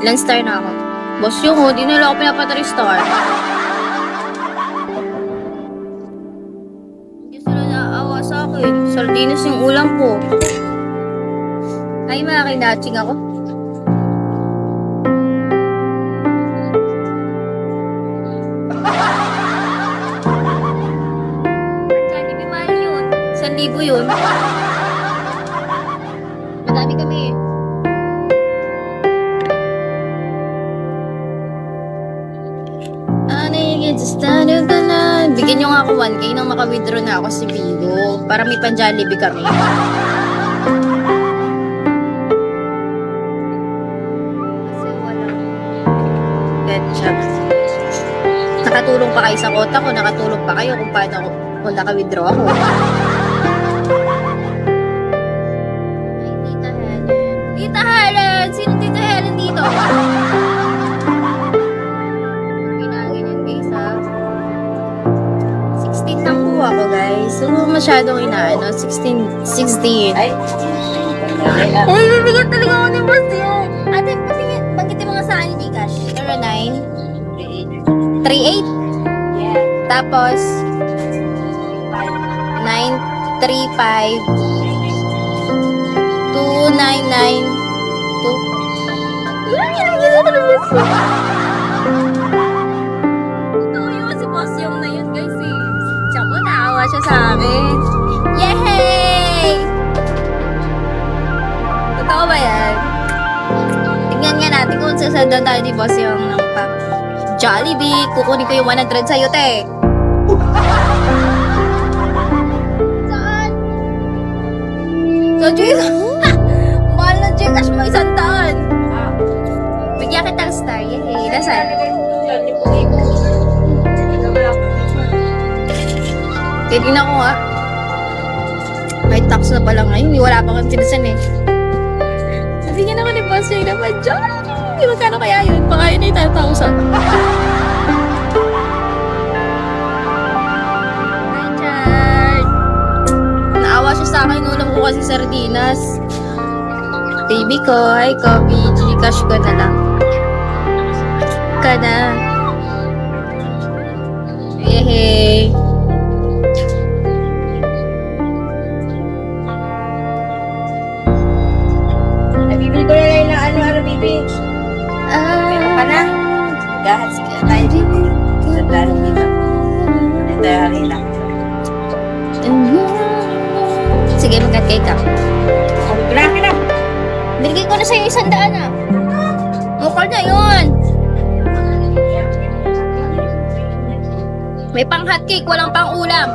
Ilang star na ako? Boss yung di nila ako pinapatari star. Hindi sila naaawa sa akin. Sardinas yung ulam ko. Ay, makakinatsing ako. Jollibee, mahal yun. 1,000 yun. Madami kami eh. Bigyan nyo nga ako 1K nang maka-withdraw na ako si Vigo para may pan-Jollibee kami. Kasi walang ketchup. Nakatulong pa kayo sa kota ko, nakatulong pa kayo kung paano ako, kung naka-withdraw ako. Ay, Tita Helen. Tita Helen! Sino Tita Helen dito? Ako guys. So, masyadong inaano. 16. Ay, bibigat talaga ako ni boss yun. Ate, banggitin mo nga sa akin ni Gcash. 09 38. Yeah. Tapos 935 299 Totoo yun si boss yung na yun guys eh. Tsaka naawa siya sa akin. Yay! Totoo ba yan? Tignan nga natin kung sasadan tayo ni boss yung ng Jollibee. Kukunin ko yung 100 sa'yo, te. Saan? Sa Gcash? Mahal na Gcash mo 100. Bigyan kita ng star. Yay! Nasaan? Titignan ko nga. May tax na pala ngayon. Wala pa kang tinasan eh. Sabi niya naman ni boss yung naman dyan. Magkano kaya yun? Baka yun ay 10,000. Richard! Naawa siya sa akin. Ulam ko kasi sardinas. Baby ko, ay Kobe. Gcash ko na lang. Ka na. Yehey! Bibili ko na lang ng ano, bibi. Meron ka na? Gahat sige tayo dito. Sa darong dito. Dito yung lang. Sige, mag-cake ka. Wala ka na. Binigay ko na sa'yo 100 ah. Mukha na yun. May pang hotcake, walang pang ulam.